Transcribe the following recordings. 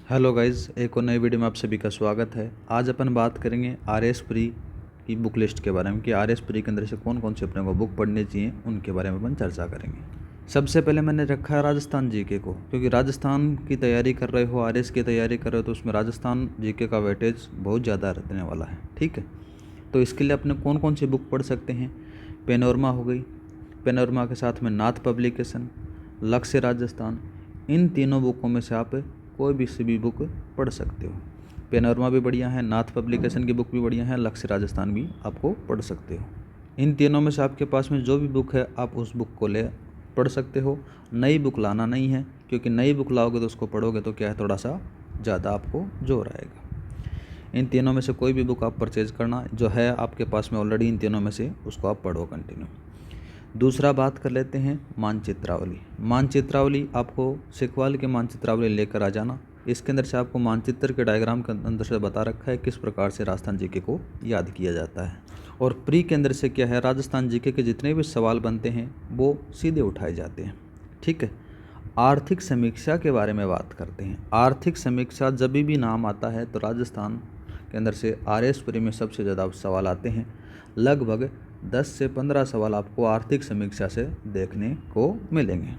Hello guys, एक और नई वीडियो में आप सभी का स्वागत है। आज अपन बात करेंगे आरएस प्री की बुक लिस्ट के बारे में कि आरएस प्री के अंदर से कौन कौन से अपने को बुक पढ़नी चाहिए, उनके बारे में अपन चर्चा करेंगे। सबसे पहले मैंने रखा है राजस्थान जीके को, क्योंकि राजस्थान की तैयारी कर रहे हो, आरएस की तैयारी कर रहे हो, तो उसमें राजस्थान जीके का वेटेज बहुत ज़्यादा रहने वाला है। ठीक है, तो इसके लिए अपने कौन कौन सी बुक पढ़ सकते हैं। पेनोरमा हो गई, पेनोरमा के साथ में नाथ पब्लिकेशन, लक्ष्य राजस्थान, इन तीनों बुकों में से आप कोई भी सी भी बुक पढ़ सकते हो। पेनोरमा भी बढ़िया है, नाथ पब्लिकेशन की बुक भी बढ़िया है, लक्ष्य राजस्थान भी आपको पढ़ सकते हो। इन तीनों में से आपके पास में जो भी बुक है आप उस बुक को ले पढ़ सकते हो। नई बुक लाना नहीं है, क्योंकि नई बुक लाओगे तो उसको पढ़ोगे तो क्या है, थोड़ा सा ज़्यादा आपको जोर आएगा। इन तीनों में से कोई भी बुक आप परचेज करना, जो है आपके पास में ऑलरेडी इन तीनों में से, उसको आप पढ़ो कंटिन्यू। दूसरा बात कर लेते हैं मानचित्रावली। मानचित्रावली आपको सिखवाल के मानचित्रावली लेकर आ जाना। इसके अंदर से आपको मानचित्र के डायग्राम के अंदर से बता रखा है किस प्रकार से राजस्थान जीके को याद किया जाता है। और प्री के अंदर से क्या है, राजस्थान जीके के जितने भी सवाल बनते हैं वो सीधे उठाए जाते हैं। ठीक है, आर्थिक समीक्षा के बारे में बात करते हैं। आर्थिक समीक्षा जब भी नाम आता है तो राजस्थान के अंदर से आरएस प्री में सबसे ज़्यादा सवाल आते हैं। लगभग 10 से 15 सवाल आपको आर्थिक समीक्षा से देखने को मिलेंगे।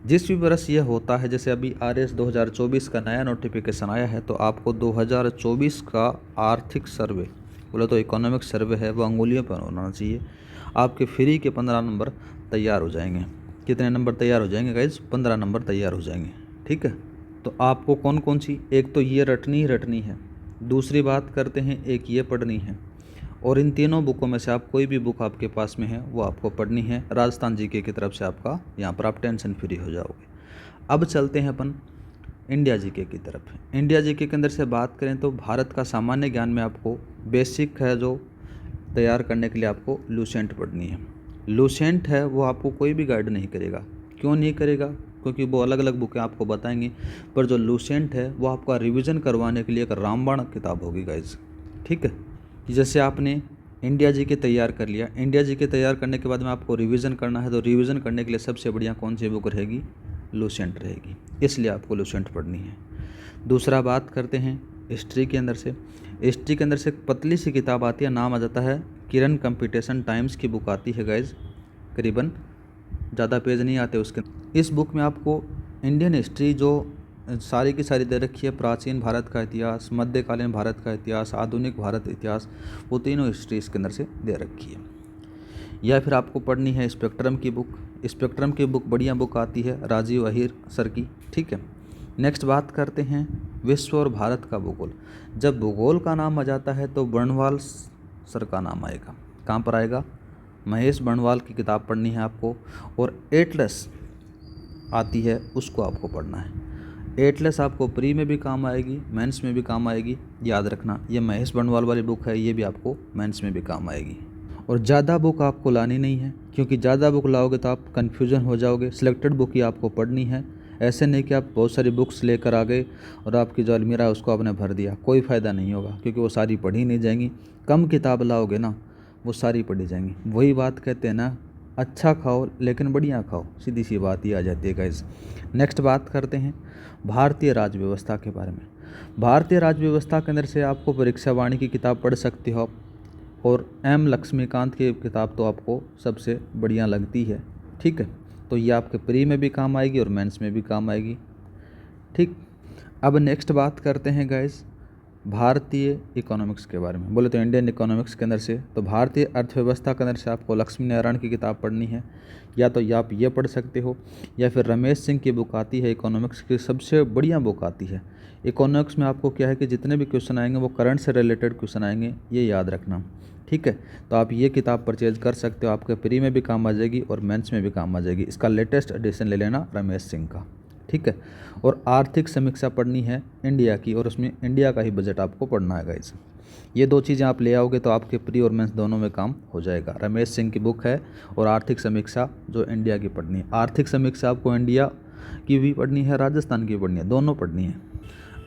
जिस भी वर्ष यह होता है, जैसे अभी आरएस 2024 का नया नोटिफिकेशन आया है, तो आपको 2024 का आर्थिक सर्वे, बोले तो इकोनॉमिक सर्वे है, वो अंगुलियों पर होना चाहिए। आपके फ्री के 15 नंबर तैयार हो जाएंगे। कितने नंबर तैयार हो जाएंगे गाइज? 15 नंबर तैयार हो जाएंगे। ठीक है, तो आपको कौन कौन सी, एक तो ये रटनी ही रटनी है, दूसरी बात करते हैं एक ये पढ़नी है, और इन तीनों बुकों में से आप कोई भी बुक आपके पास में है वो आपको पढ़नी है। राजस्थान जीके की तरफ से आपका यहाँ पर आप टेंशन फ्री हो जाओगे। अब चलते हैं अपन इंडिया जीके की तरफ। इंडिया जीके के अंदर से बात करें तो भारत का सामान्य ज्ञान में आपको बेसिक है जो तैयार करने के लिए आपको लूसेंट पढ़नी है। लूसेंट है वो आपको कोई भी गाइड नहीं करेगा। क्यों नहीं करेगा? क्योंकि वो अलग अलग बुकें आपको बताएंगे, पर जो लूसेंट है वो आपका रिवीजन करवाने के लिए एक रामबाण किताब होगी गाइज। ठीक है, जैसे आपने इंडिया जीके तैयार कर लिया, इंडिया जीके तैयार करने के बाद में आपको रिवीजन करना है, तो रिवीजन करने के लिए सबसे बढ़िया कौन सी बुक रहेगी? लूसेंट रहेगी, इसलिए आपको लूसेंट पढ़नी है। दूसरा बात करते हैं हिस्ट्री के अंदर से। हिस्ट्री के अंदर से एक पतली सी किताब आती है, नाम आ जाता है किरण कंपटीशन टाइम्स की बुक आती है गाइज, करीबन ज़्यादा पेज नहीं आते उसके। इस बुक में आपको इंडियन हिस्ट्री जो सारी की सारी दे रखी है, प्राचीन भारत का इतिहास, मध्यकालीन भारत का इतिहास, आधुनिक भारत इतिहास, वो तीनों हिस्ट्री इसके अंदर से दे रखी है। या फिर आपको पढ़नी है स्पेक्ट्रम की बुक। स्पेक्ट्रम की बुक बढ़िया बुक आती है, राजीव अहीर सर की। ठीक है, नेक्स्ट बात करते हैं विश्व और भारत का भूगोल। जब भूगोल का नाम आ जाता है तो बर्नवाल सर का नाम आएगा। कहाँ पर आएगा? महेश बर्नवाल की किताब पढ़नी है आपको। और एटलस आती है, उसको आपको पढ़ना है। एटलस आपको प्री में भी काम आएगी, मेंस में भी काम आएगी। याद रखना, ये महेश बर्नवाल वाली बुक है, ये भी आपको मेंस में भी काम आएगी। और ज़्यादा बुक आपको लानी नहीं है, क्योंकि ज़्यादा बुक लाओगे तो आप कन्फ्यूजन हो जाओगे। सिलेक्टेड बुक ही आपको पढ़नी है। ऐसे नहीं कि आप बहुत सारी बुक्स लेकर आ गए और आपकी जो अलमीरा है उसको आपने भर दिया, कोई फ़ायदा नहीं होगा, क्योंकि वो सारी पढ़ी नहीं जाएंगी। कम किताब लाओगे ना, वो सारी पढ़ी जाएंगी। वही बात कहते हैं ना, अच्छा खाओ लेकिन बढ़िया खाओ, सीधी सी बात ही आ जाती है गाइस। नेक्स्ट बात करते हैं भारतीय राज्य व्यवस्था के बारे में। भारतीय राज्य व्यवस्था के अंदर से आपको परीक्षा वाणी की किताब पढ़ सकते हो आप, और एम लक्ष्मीकांत की किताब तो आपको सबसे बढ़िया लगती है। ठीक है, तो ये आपके प्री में भी काम आएगी और मेंस में भी काम आएगी। ठीक, अब नेक्स्ट बात करते हैं गाइस भारतीय इकोनॉमिक्स के बारे में। बोले तो इंडियन इकोनॉमिक्स के अंदर से, तो भारतीय अर्थव्यवस्था के अंदर से आपको लक्ष्मी नारायण की किताब पढ़नी है। या तो आप ये पढ़ सकते हो, या फिर रमेश सिंह की बुक आती है इकोनॉमिक्स की, सबसे बढ़िया बुक आती है। इकोनॉमिक्स में आपको क्या है कि जितने भी क्वेश्चन आएंगे वो करंट से रिलेटेड क्वेश्चन आएंगे, ये याद रखना। ठीक है, तो आप ये किताब परचेज कर सकते हो, आपके प्री में भी काम आ जाएगी और मेंस में भी काम आ जाएगी। इसका लेटेस्ट एडिशन ले लेना रमेश सिंह का। ठीक है, और आर्थिक समीक्षा पढ़नी है इंडिया की, और उसमें इंडिया का ही बजट आपको पढ़ना है गाइस। ये दो चीज़ें आप ले आओगे तो आपके प्री और मेंस दोनों में काम हो जाएगा। रमेश सिंह की बुक है और आर्थिक समीक्षा जो इंडिया की पढ़नी है। आर्थिक समीक्षा आपको इंडिया की भी पढ़नी है, राजस्थान की पढ़नी है, दोनों पढ़नी है।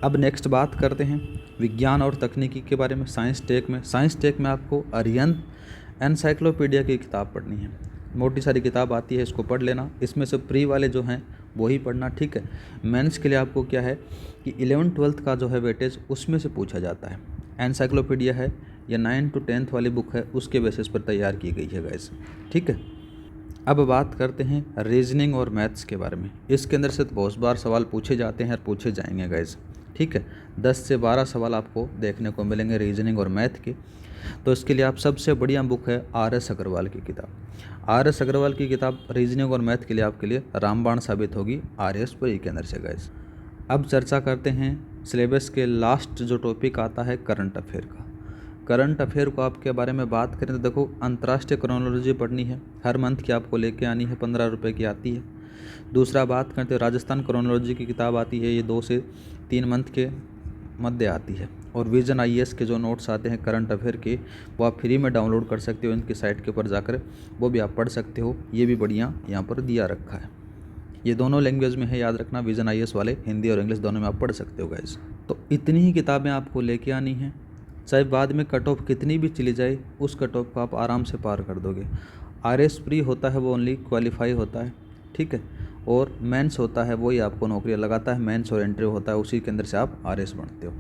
अब नेक्स्ट बात करते हैं विज्ञान और तकनीकी के बारे में। साइंस टेक में, साइंस टेक में आपको अरिहंत एनसाइक्लोपीडिया की किताब पढ़नी है। मोटी सारी किताब आती है, इसको पढ़ लेना। इसमें से प्री वाले जो हैं वही पढ़ना, ठीक है। मेंस के लिए आपको क्या है कि 11th-12th का जो है वेटेज उसमें से पूछा जाता है। एनसाइक्लोपीडिया है या 9 to 10th वाली बुक है, उसके बेसिस पर तैयार की गई है गाइस, ठीक है। अब बात करते हैं रीजनिंग और मैथ्स के बारे में। इसके अंदर से तो बहुत बार सवाल पूछे जाते हैं और पूछे जाएंगे गाइस, ठीक है। 10 से 12 सवाल आपको देखने को मिलेंगे रीजनिंग और मैथ के। तो इसके लिए आप सबसे बढ़िया बुक है RS अग्रवाल की किताब। RS अग्रवाल की किताब रीजनिंग और मैथ के लिए आपके लिए रामबाण साबित होगी RS प्री के अंदर से गाइस। अब चर्चा करते हैं सिलेबस के लास्ट जो टॉपिक आता है करंट अफेयर का। करंट अफेयर को आपके बारे में बात करें तो देखो, अंतर्राष्ट्रीय क्रोनोलॉजी पढ़नी है, हर मंथ की आपको लेके आनी है, 15 रुपये की आती है। दूसरा बात करते हैं राजस्थान क्रोनोलॉजी की किताब आती है, ये 2 से 3 मंथ के मध्य आती है। और विजन IAS के जो नोट्स आते हैं करंट अफेयर के, वो आप फ्री में डाउनलोड कर सकते हो इनकी साइट के ऊपर जाकर, वो भी आप पढ़ सकते हो। ये भी बढ़िया यहाँ पर दिया रखा है। ये दोनों लैंग्वेज में है, याद रखना, विजन IAS वाले हिंदी और इंग्लिश दोनों में आप पढ़ सकते हो गाइस। तो इतनी ही किताबें आपको लेके आनी हैं, चाहे बाद में कट ऑफ कितनी भी चली जाए, उस कट ऑफ को आप आराम से पार कर दोगे। RS प्री होता है वो ओनली क्वालिफाई होता है, ठीक है। और मेंस होता है वही आपको नौकरियां लगाता है, मेंस और इंटरव्यू होता है, उसी के अंदर से आप RS बनते हो,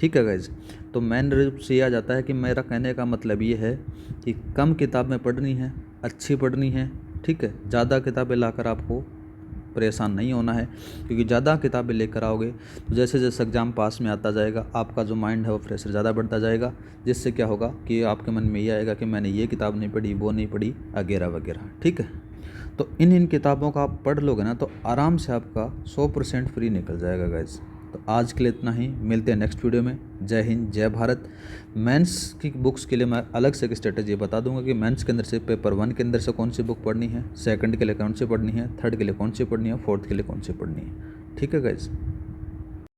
ठीक है गाइज। तो मेन रूप से यह आ जाता है कि मेरा कहने का मतलब ये है कि कम किताबें पढ़नी है, अच्छी पढ़नी है, ठीक है। ज़्यादा किताबें लाकर आपको परेशान नहीं होना है, क्योंकि ज़्यादा किताबें लेकर आओगे तो जैसे जैसे एग्ज़ाम पास में आता जाएगा, आपका जो माइंड है वो प्रेशर ज़्यादा बढ़ता जाएगा, जिससे क्या होगा कि आपके मन में ये आएगा कि मैंने ये किताब नहीं पढ़ी, वो नहीं पढ़ी, वगैरह वगैरह, ठीक है। तो इन किताबों का आप पढ़ लोगे ना तो आराम से आपका 100% फ्री निकल जाएगा गाइज। तो आज के लिए इतना ही, मिलते हैं नेक्स्ट वीडियो में। जय हिंद, जय भारत। मेंस की बुक्स के लिए मैं अलग से एक स्ट्रेटजी बता दूंगा कि मेंस के अंदर से पेपर 1 के अंदर से कौन सी बुक पढ़नी है, सेकंड के लिए कौन सी पढ़नी है, थर्ड के लिए कौन सी पढ़नी है, फोर्थ के लिए कौन सी पढ़नी है, ठीक है गाइज।